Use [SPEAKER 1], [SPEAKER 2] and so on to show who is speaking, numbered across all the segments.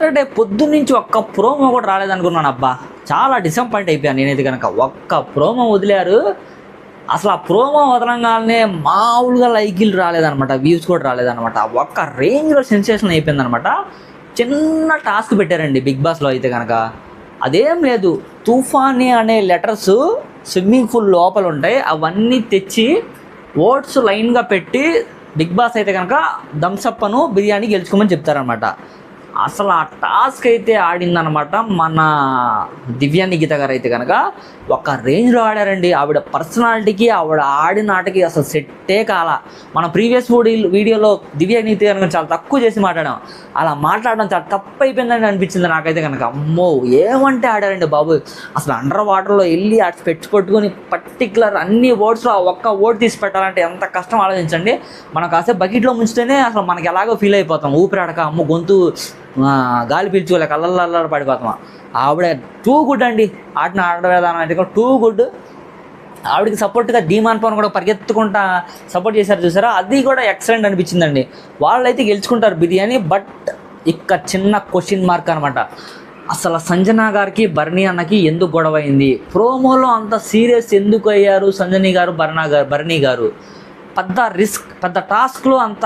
[SPEAKER 1] Saturday పొద్దున్నుంచి ఒక్క promo కూడా రాలేదనుకున్నాను. అబ్బా చాలా డిసప్పాయింట్ అయిపోయాను నేనైతే కనుక. ఒక్క ప్రోమో వదిలారు, అసలు ఆ ప్రోమో వదలంగానే మామూలుగా లైకులు రాలేదనమాట, వ్యూస్ కూడా రాలేదనమాట. ఒక్క రేంజ్లో సెన్సేషన్ అయిపోయిందనమాట. చిన్న టాస్క్ పెట్టారండి బిగ్ బాస్లో అయితే కనుక. అదేం లేదు, తుఫానీ అనే లెటర్స్ స్విమ్మింగ్ పూల్ లోపల ఉంటాయి, అవన్నీ తెచ్చి ఓట్స్ లైన్గా పెట్టి బిగ్ బాస్ అయితే కనుక థమ్సప్ను బిర్యానీ గెలుచుకోమని చెప్తారనమాట. అసలు ఆ టాస్క్ అయితే ఆడిందనమాట మన దివ్య నిఖిత గారు అయితే కనుక. ఒక రేంజ్లో ఆడారండి. ఆవిడ పర్సనాలిటీకి ఆవిడ ఆడిన ఆటకి అసలు సెట్టే కాల. మన ప్రీవియస్ వీడియోలో దివ్య నిఖిత గారు చాలా తక్కువ చేసి మాట్లాడాం. అలా మాట్లాడడం చాలా తప్పు అయిపోయిందని అనిపించింది నాకైతే కనుక. అమ్మో ఏమంటే ఆడారండి బాబు. అసలు అండర్ వాటర్లో వెళ్ళి అటు పెట్టుకొని పర్టికులర్ అన్ని ఓట్స్లో ఒక్క ఓటు తీసి పెట్టాలంటే ఎంత కష్టం ఆలోచించండి. మనం కాసేపు బకెట్లో ముంచితేనే అసలు మనకి ఎలాగో ఫీల్ అయిపోతాం, ఊపిరాడక అమ్మ గొంతు గాలి పీల్చుకోలేక అల్లల్లా పడిపోతాం. ఆవిడ టూ గుడ్ అండి. ఆడిన విధానం అయితే టూ గుడ్. ఆవిడకి సపోర్ట్గా ధీమాన్ పవన్ కూడా పరిగెత్తుకుంటా సపోర్ట్ చేశారు చూసారా, అది కూడా ఎక్సలెంట్ అనిపించిందండి. వాళ్ళైతే గెలుచుకుంటారు బిర్యానీ. బట్ ఇక చిన్న క్వశ్చన్ మార్క్ అనమాట. అసలు సంజన గారికి బర్నీ అన్నకి ఎందుకు గొడవ అయింది? ప్రోమోలో అంత సీరియస్ ఎందుకు అయ్యారు సంజని గారు బర్నీ గారు? పెద్ద రిస్క్, పెద్ద టాస్క్లో అంత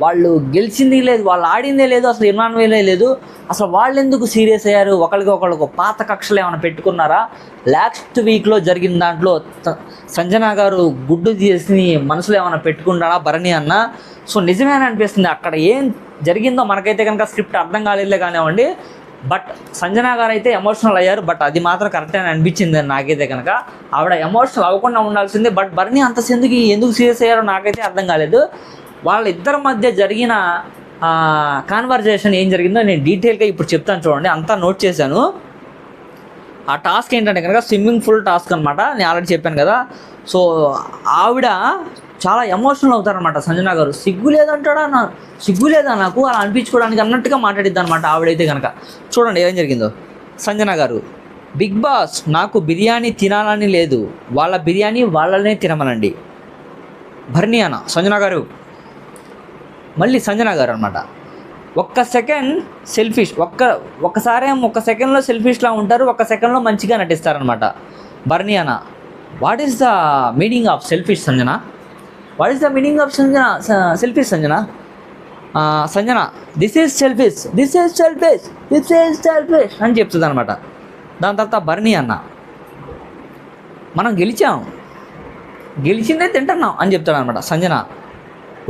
[SPEAKER 1] వాళ్ళు గెలిచింది లేదు, వాళ్ళు ఆడిందే లేదు, అసలు ఇన్వాల్వ్ లేదు. అసలు వాళ్ళు ఎందుకు సీరియస్ అయ్యారు? ఒకరికి పాత కక్షలు ఏమైనా పెట్టుకున్నారా? లాస్ట్ వీక్లో జరిగిన దాంట్లో సంజన గారు గుడ్డు తీసి మనసులో ఏమైనా పెట్టుకున్నారా బర్నీ అన్న? సో నిజమేనా అనిపిస్తుంది. అక్కడ ఏం జరిగిందో మనకైతే కనుక స్క్రిప్ట్ అర్థం కాలేదులే కానివ్వండి. బట్ సంజన గారు అయితే ఎమోషనల్ అయ్యారు. బట్ అది మాత్రం కరెక్ట్ అని అనిపించింది నాకైతే కనుక. ఆవిడ ఎమోషనల్ అవ్వకుండా ఉండాల్సిందే. బట్ బర్నీ అంత ఎందుకు సీరియస్ అయ్యారో నాకైతే అర్థం కాలేదు. వాళ్ళిద్దరి మధ్య జరిగిన కాన్వర్జేషన్ ఏం జరిగిందో నేను డీటెయిల్గా ఇప్పుడు చెప్తాను చూడండి. అంతా నోట్ చేశాను. ఆ టాస్క్ ఏంటంటే కనుక స్విమ్మింగ్ పూల్ టాస్క్ అనమాట. నేను ఆల్రెడీ చెప్పాను కదా. సో ఆవిడ చాలా ఎమోషనల్ అవుతారనమాట సంజన గారు. సిగ్గు లేదా నాకు అలా అనిపించుకోవడానికి అన్నట్టుగా మాట్లాడిద్ది అనమాట ఆవిడైతే కనుక. చూడండి ఏం జరిగిందో. సంజన గారు, బిగ్ బాస్ నాకు బిర్యానీ తినాలని లేదు, వాళ్ళ బిర్యానీ వాళ్ళనే తినమనండి. బర్నీ అన్న సంజన గారు, మళ్ళీ సంజన గారు అనమాట. ఒక్క సెకండ్ సెల్ఫిష్, ఒక్క సెకండ్లో సెల్ఫిష్లా ఉంటారు, ఒక్క సెకండ్లో మంచిగా నటిస్తారనమాట. బర్నీ అన్న, what is the meaning of selfish Sanjana? What is the meaning of selfish Sanjana? Sanjana, this is selfish అని చెప్తుంది అనమాట. దాని తర్వాత బర్నీ అన్న, మనం గెలిచిందే తింటున్నాం అని చెప్తాడు అనమాట. సంజన,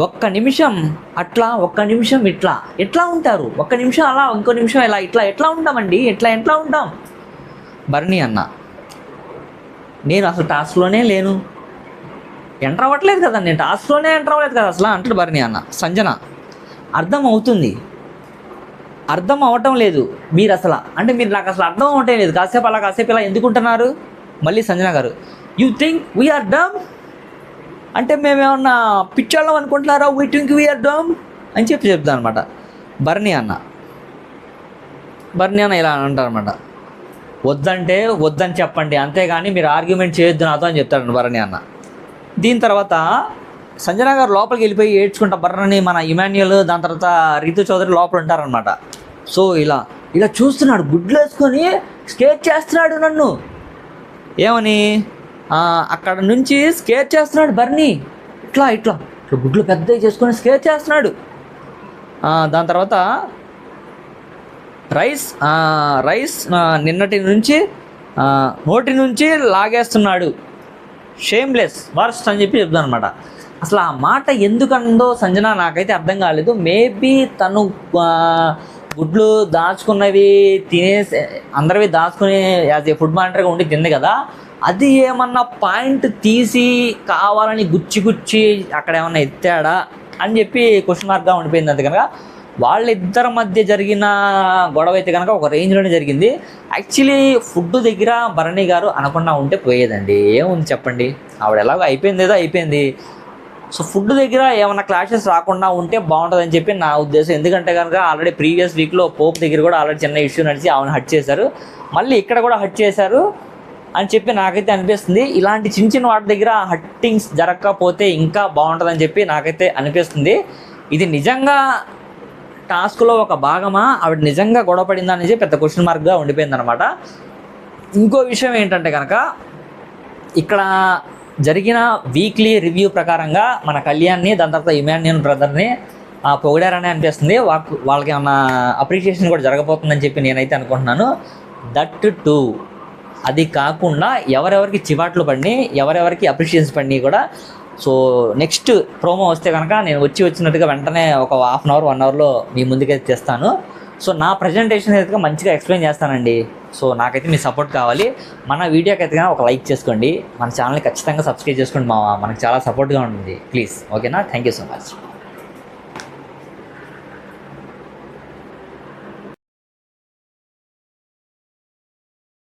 [SPEAKER 1] ఒక్క నిమిషం అట్లా, ఒక్క నిమిషం ఎట్లా ఉంటారు? ఒక్క నిమిషం అలా, ఇంకో నిమిషం ఇలా, ఎట్లా ఉంటామండి? ఎట్లా ఉంటాం? బర్నీ అన్న, నేను అసలు టాస్క్లోనే లేను, ఎంటర్ అవ్వట్లేదు కదా, నేను టాస్క్లోనే ఎంటర్ అవ్వలేదు కదా అసలు అంటాడు బర్నీ అన్న. సంజన, అర్థం అవ్వటం లేదు మీరు అసలు, అంటే మీరు నాకు అసలు అర్థం అవ్వటం లేదు, కాసేపు ఇలా ఎందుకుంటున్నారు? మళ్ళీ సంజన గారు, యూ థింక్ వీఆర్ డమ్, అంటే మేమేమన్నా పిచ్చోళ్ళం అనుకుంటున్నారా? వీ థింక్ వీఆర్ డమ్ అని చెప్తాను అనమాట. బర్నీ అన్న ఇలా అంటారనమాట. వద్దని చెప్పండి, అంతేగాని మీరు ఆర్గ్యుమెంట్ చేయొద్దు నాతో అని చెప్తాడు బర్నీ అన్న. దీని తర్వాత సంజన గారు లోపలికి వెళ్ళిపోయి ఏడ్చుకుంటా బర్రని మన ఇమాన్యుయల్, దాని తర్వాత రితు చౌదరి లోపల ఉంటారనమాట. సో ఇలా చూస్తున్నాడు, గుడ్లు వేసుకొని స్కేట్ చేస్తున్నాడు నన్ను. ఏమని? అక్కడ నుంచి స్కేట్ చేస్తున్నాడు బర్నీ, ఇట్లా గుడ్లు పెద్దవి చేసుకొని స్కేట్ చేస్తున్నాడు. దాని తర్వాత రైస్ నిన్నటి నుంచి నోటి నుంచి లాగేస్తున్నాడు, షేమ్లెస్ వర్స్ట్ అని చెప్తాను అనమాట. అసలు ఆ మాట ఎందుకందో సంజన నాకైతే అర్థం కాలేదు. మేబీ తను గుడ్లు దాచుకున్నవి తినేసి అందరివి దాచుకుని యాజ్ ఏ ఫుడ్ మానిటర్గా ఉండి తింది కదా, అది ఏమన్నా పాయింట్ తీసి కావాలని గుచ్చి అక్కడ ఏమన్నా ఎత్తాడా అని చెప్పి క్వశ్చన్ మార్క్గా ఉండిపోయింది. అంతే కనుక వాళ్ళిద్దరి మధ్య జరిగిన గొడవ అయితే కనుక ఒక రేంజ్లోనే జరిగింది. యాక్చువల్లీ ఫుడ్ దగ్గర బర్నీ గారు అనకుండా ఉంటే పోయేదండి. ఏముంది చెప్పండి, ఆవిడ ఎలాగో అయిపోయింది. సో ఫుడ్ దగ్గర ఏమైనా క్లాషెస్ రాకుండా ఉంటే బాగుంటుందని చెప్పి నా ఉద్దేశం. ఎందుకంటే కనుక ఆల్రెడీ ప్రీవియస్ వీక్లో పోప్ దగ్గర కూడా ఆల్రెడీ చిన్న ఇష్యూ నడిచి ఆమెను హట్ చేశారు, మళ్ళీ ఇక్కడ కూడా హట్ చేశారు అని చెప్పి నాకైతే అనిపిస్తుంది. ఇలాంటి చిన్న వాటి దగ్గర హట్టింగ్స్ జరగకపోతే ఇంకా బాగుంటుందని చెప్పి నాకైతే అనిపిస్తుంది. ఇది నిజంగా టాస్క్లో ఒక భాగమా, ఆవిడ నిజంగా గొడవ పడిందా అనేది పెద్ద క్వశ్చన్ మార్క్గా ఉండిపోయింది అనమాట. ఇంకో విషయం ఏంటంటే కనుక ఇక్కడ జరిగిన వీక్లీ రివ్యూ ప్రకారంగా మన కళ్యాణ్ని, దాని తర్వాత ఇమాన్యుల్ బ్రదర్ని పొగిడారని అనిపిస్తుంది. వాళ్ళకి ఏమన్నా అప్రిషియేషన్ కూడా జరగబోతుందని చెప్పి నేనైతే అనుకుంటున్నాను. దట్ టు అది కాకుండా ఎవరెవరికి చివాట్లు పడినాయి, ఎవరెవరికి అప్రిషియేషన్స్ పడినాయి కూడా. సో నెక్స్ట్ ప్రోమో వస్తే కనుక నేను వచ్చినట్టుగా వెంటనే ఒక 1/2 అవర్ 1 అవర్లో మీ ముందుకైతే తెస్తాను. సో నా ప్రజెంటేషన్ అయితే మంచిగా ఎక్స్ప్లెయిన్ చేస్తానండి. సో నాకైతే మీ సపోర్ట్ కావాలి. మన వీడియోకి అయితే ఒక లైక్ చేసుకోండి, మన ఛానల్ని ఖచ్చితంగా సబ్స్క్రైబ్ చేసుకోండి. మనకు చాలా సపోర్ట్గా ఉంటుంది ప్లీజ్. ఓకేనా? Thank you so much.